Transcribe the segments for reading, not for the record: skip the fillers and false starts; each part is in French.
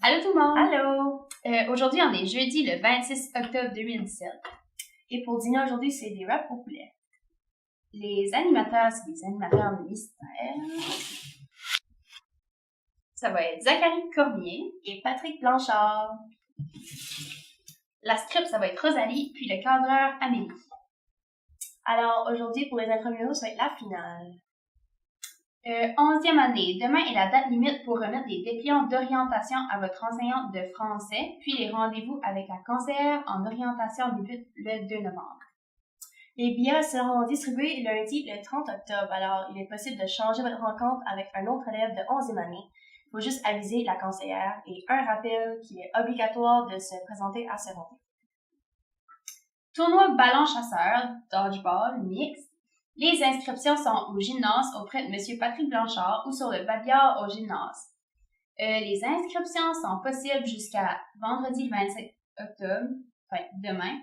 Allô tout le monde! Allô! Aujourd'hui, on est jeudi le 26 octobre 2017. Et pour dîner aujourd'hui, c'est des wraps au poulet. Les animateurs, c'est des animateurs mystères. Ça va être Zachary Cormier et Patrick Blanchard. La script, ça va être Rosalie, puis le cadreur Amélie. Alors, aujourd'hui, pour les intramuros, ça va être la finale. 11e année. Demain est la date limite pour remettre les dépliants d'orientation à votre enseignante de français, puis les rendez-vous avec la conseillère en orientation débutent le 2 novembre. Les billets seront distribués lundi le 30 octobre, alors il est possible de changer votre rencontre avec un autre élève de 11e année. Il faut juste aviser la conseillère et un rappel qu'il est obligatoire de se présenter à ce rendez-vous. Tournoi ballon chasseur, dodgeball, mixte. Les inscriptions sont au gymnase auprès de M. Patrick Blanchard ou sur le babillard au gymnase. Les inscriptions sont possibles jusqu'à vendredi 27 octobre, enfin demain,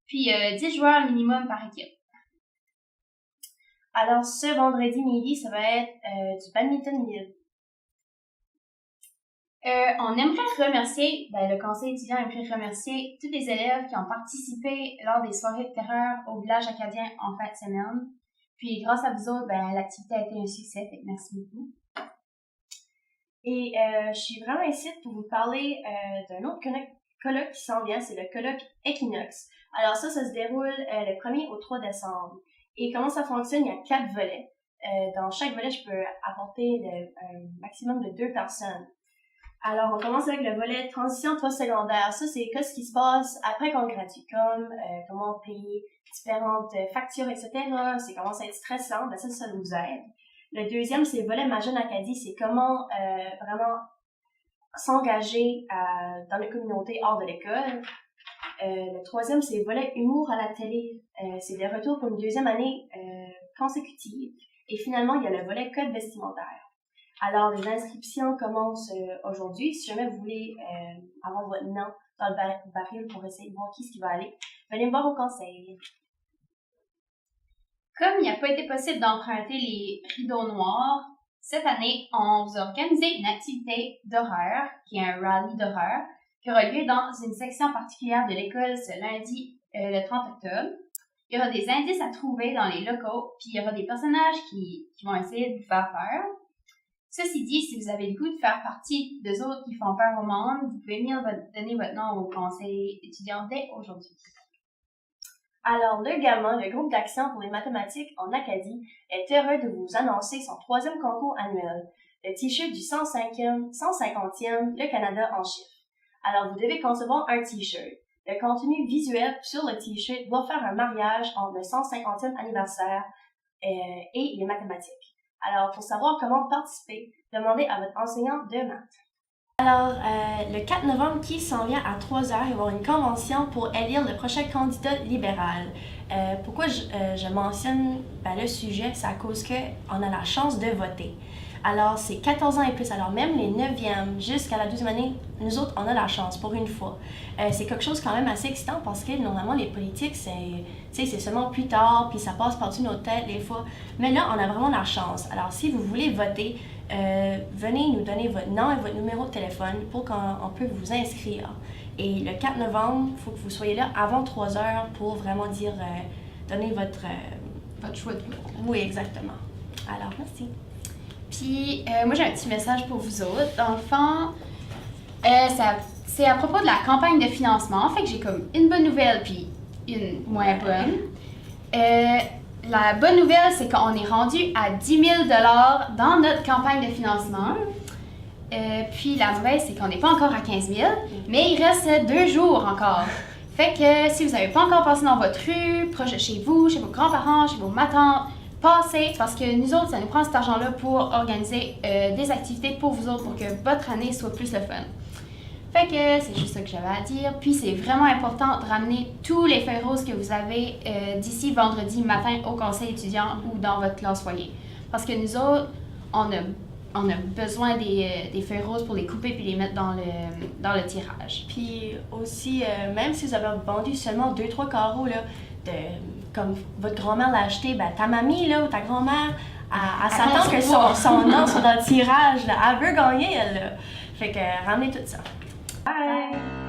puis 10 joueurs minimum par équipe. Alors, ce vendredi midi, ça va être du badminton libre. On aimerait remercier, le conseil étudiant aimerait remercier tous les élèves qui ont participé lors des soirées de terreur au village acadien en fin de semaine. Puis grâce à vous autres, l'activité a été un succès, fait que merci beaucoup. Et je suis vraiment ici pour vous parler d'un autre colloque qui s'en vient, c'est le colloque Equinox. Alors ça se déroule le 1er au 3 décembre. Et comment ça fonctionne? Il y a 4 volets. Dans chaque volet, je peux apporter un maximum de 2 personnes. Alors, on commence avec le volet transition postsecondaire. Ça, c'est ce qui se passe après qu'on gradue, comme comment payer différentes factures, etc. C'est commence à être stressant, ça nous aide. Le deuxième, c'est le volet Ma Jeune Acadie. C'est comment vraiment s'engager dans la communauté hors de l'école. Le troisième, c'est le volet humour à la télé. C'est le retour pour une 2e année consécutive. Et finalement, il y a le volet code vestimentaire. Alors, les inscriptions commencent aujourd'hui. Si jamais vous voulez avoir votre nom dans le baril pour essayer de voir qui va aller, venez me voir au conseil. Comme il n'a pas été possible d'emprunter les rideaux noirs, cette année, on vous a organisé une activité d'horreur, qui est un rallye d'horreur, qui aura lieu dans une section particulière de l'école ce lundi, le 30 octobre. Il y aura des indices à trouver dans les locaux, puis il y aura des personnages qui vont essayer de vous faire peur. Ceci dit, si vous avez le goût de faire partie des autres qui font peur au monde, vous pouvez venir donner votre nom au conseil étudiant dès aujourd'hui. Alors, le GAMA, le groupe d'action pour les mathématiques en Acadie, est heureux de vous annoncer son 3e concours annuel, le T-shirt du 150e, le Canada en chiffres. Alors, vous devez concevoir un T-shirt. Le contenu visuel sur le T-shirt doit faire un mariage entre le 150e anniversaire et les mathématiques. Alors, pour savoir comment participer, demandez à votre enseignant de maths. Alors, le 4 novembre qui s'en vient à 3h, il va y avoir une convention pour élire le prochain candidat libéral. Pourquoi je mentionne le sujet? C'est à cause qu'on a la chance de voter. Alors, c'est 14 ans et plus. Alors, même les 9e jusqu'à la 12e année, nous autres, on a la chance pour une fois. C'est quelque chose quand même assez excitant parce que normalement, les politiques, c'est seulement plus tard, puis ça passe par-dessus nos têtes des fois. Mais là, on a vraiment la chance. Alors, si vous voulez voter, venez nous donner votre nom et votre numéro de téléphone pour qu'on peut vous inscrire. Et le 4 novembre, il faut que vous soyez là avant 3h pour vraiment donner votre choix de vote. Oui, exactement. Alors, merci. Puis, moi, j'ai un petit message pour vous autres. Dans le fond, c'est à propos de la campagne de financement. Fait que j'ai comme une bonne nouvelle puis une moins bonne. La bonne nouvelle, c'est qu'on est rendu à 10 000 $ dans notre campagne de financement. Puis la mauvaise, c'est qu'on n'est pas encore à 15 000, mais il reste 2 jours encore. Fait que si vous n'avez pas encore passé dans votre rue, proche de chez vous, chez vos grands-parents, chez vos matantes, passez, parce que nous autres, ça nous prend cet argent-là pour organiser des activités pour vous autres, pour que votre année soit plus le fun. Fait que c'est juste ça que j'avais à dire. Puis c'est vraiment important de ramener tous les feuilles roses que vous avez d'ici vendredi matin au conseil étudiant ou dans votre classe foyer. Parce que nous autres, on a besoin des feuilles roses pour les couper puis les mettre dans le tirage. Puis aussi, même si vous avez vendu seulement 2-3 carreaux, là, comme votre grand-mère l'a acheté, ta mamie là, ou ta grand-mère, elle s'attend que son nom soit dans le tirage. Là. Elle veut gagner, elle. Là. Fait que ramenez tout ça. Bye!